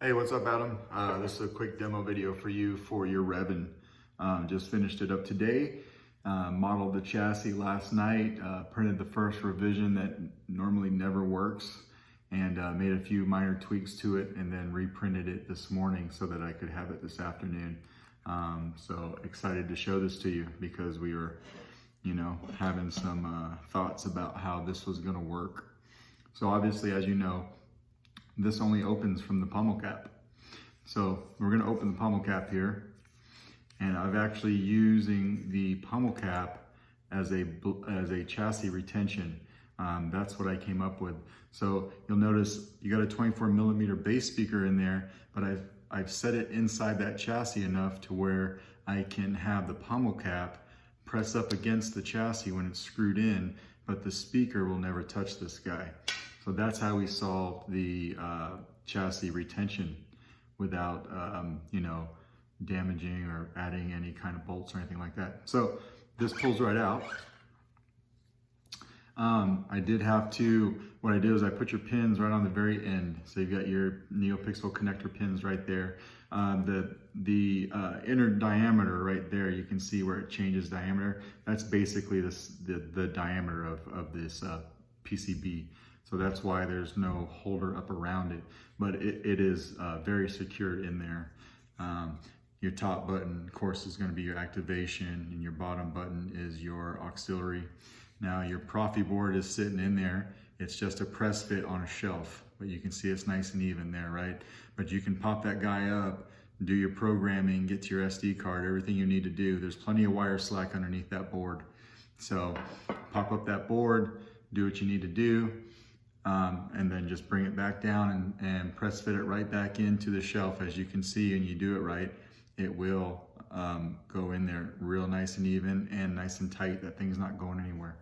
Hey, what's up, Adam? This is a quick demo video for you for your Revan. Just finished it up today, modeled the chassis last night, printed the first revision that normally never works, and made a few minor tweaks to it, and then reprinted it this morning so that I could have it this afternoon. So excited to show this to you because we were, having some thoughts about how this was gonna work. So obviously, as you know, this only opens from the pommel cap. So we're gonna open the pommel cap here, and I'm actually using the pommel cap as a chassis retention. That's what I came up with. So you'll notice you got a 24mm bass speaker in there, but I've set it inside that chassis enough to where I can have the pommel cap press up against the chassis when it's screwed in, but the speaker will never touch this guy. So that's how we solved the chassis retention without, damaging or adding any kind of bolts or anything like that. So this pulls right out. I did have to, what I did is I put your pins right on the very end. So you've got your neopixel connector pins right there. The inner diameter right there, you can see where it changes diameter. That's basically the diameter of this PCB. So that's why there's no holder up around it, but it is very secured in there. Your top button, of course, is going to be your activation, and your bottom button is your auxiliary. Now your Proffie board is sitting in there. It's just a press fit on a shelf, but you can see it's nice and even there, right? But you can pop that guy up, do your programming, get to your SD card, everything you need to do. There's plenty of wire slack underneath that board. So pop up that board, do what you need to do, and then just bring it back down and press fit it right back into the shelf. As you can see, and you do it right, it will go in there real nice and even and nice and tight. That thing's not going anywhere.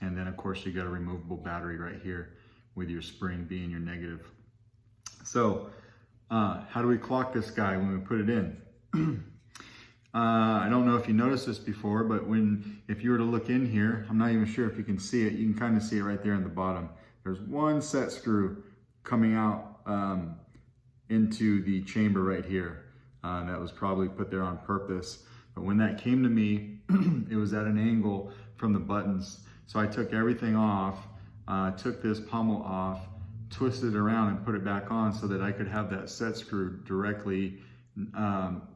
And then of course you got a removable battery right here with your spring being your negative. So how do we clock this guy when we put it in? I don't know if you noticed this before, but if you were to look in here, I'm not even sure if you can see it. You can kind of see it right there in the bottom. There's one set screw coming out into the chamber right here. That was probably put there on purpose. But when that came to me, it was at an angle from the buttons. So I took everything off, took this pommel off, twisted it around and put it back on so that I could have that set screw directly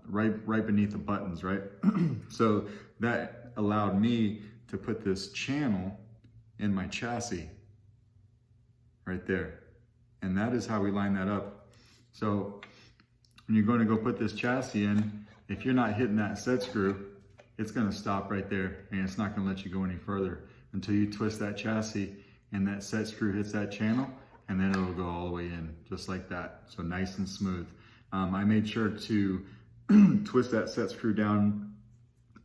right beneath the buttons, right? So that allowed me to put this channel in my chassis right there. And that is how we line that up. So when you're going to go put this chassis in, if you're not hitting that set screw, it's going to stop right there, and it's not going to let you go any further until you twist that chassis and that set screw hits that channel, and then it'll go all the way in just like that. So nice and smooth. I made sure to twist that set screw down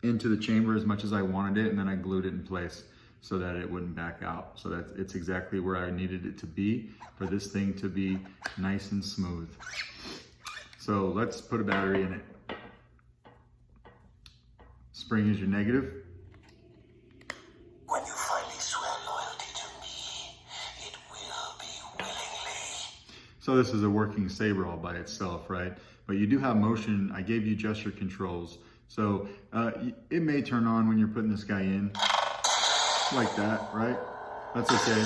into the chamber as much as I wanted it, and then I glued it in place so that it wouldn't back out. So it's exactly where I needed it to be for this thing to be nice and smooth. So let's put a battery in it. Spring is your negative. When you finally swear loyalty to me, it will be willingly. So this is a working saber all by itself, right? But you do have motion. I gave you gesture controls. So it may turn on when you're putting this guy in, like that, right? That's okay.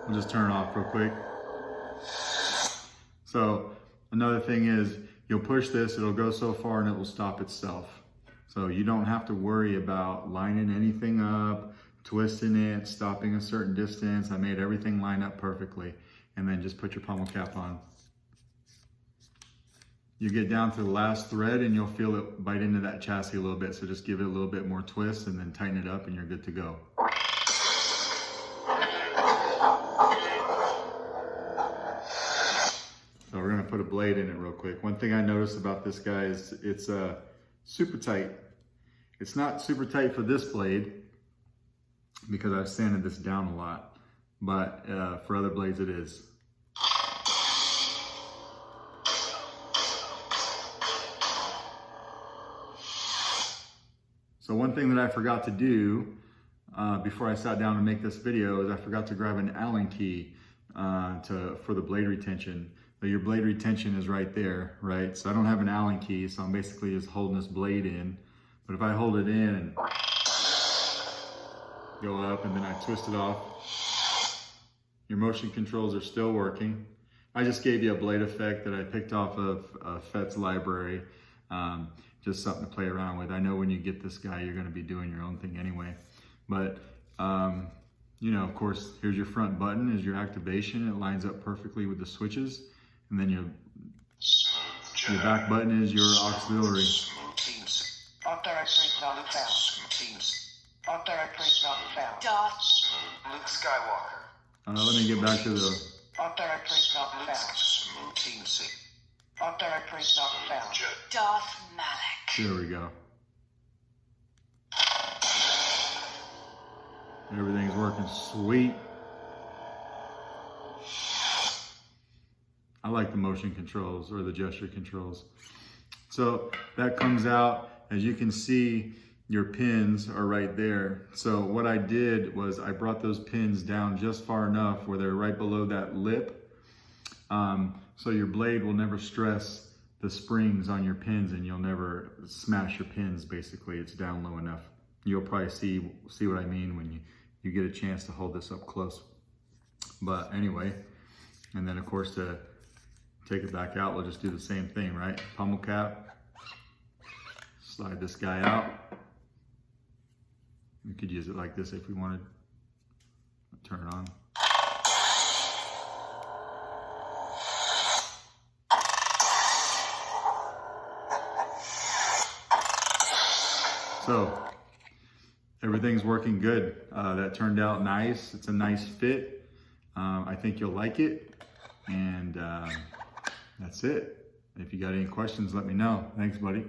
We'll just turn it off real quick. So another thing is you'll push this, it'll go so far and it will stop itself. So you don't have to worry about lining anything up, twisting it, stopping a certain distance. I made everything line up perfectly. And then just put your pommel cap on. You get down to the last thread and you'll feel it bite into that chassis a little bit. So just give it a little bit more twist and then tighten it up and you're good to go. So we're gonna put a blade in it real quick. One thing I noticed about this guy is it's super tight. It's not super tight for this blade because I've sanded this down a lot, but for other blades it is. So one thing that I forgot to do before I sat down to make this video is I forgot to grab an Allen key for the blade retention. but your blade retention is right there, right? So I don't have an Allen key, so I'm basically just holding this blade in. But if I hold it in and go up and then I twist it off, your motion controls are still working. I just gave you a blade effect that I picked off of Fett's library. Just something to play around with. I know when you get this guy, you're gonna be doing your own thing anyway. But, you know, of course, here's your front button is your activation. It lines up perfectly with the switches. And then your back button is your auxiliary. Art directory not found. Art directory not found. Darth. Luke Skywalker. Let me get back to the... Art directory not found. Art directory not found. Darth Malak. There we go. Everything's working sweet. I like the motion controls or the gesture controls. So that comes out, as you can see, your pins are right there. So what I did was I brought those pins down just far enough where they're right below that lip. So your blade will never stress the springs on your pins and you'll never smash your pins. Basically, it's down low enough. You'll probably see what I mean when you get a chance to hold this up close. But anyway, and then of course to take it back out, we'll just do the same thing, right? Pummel cap, slide this guy out. We could use it like this if we wanted. Turn it on. So everything's working good. That turned out nice. It's a nice fit. I think you'll like it. And that's it. If you got any questions, let me know. Thanks, buddy.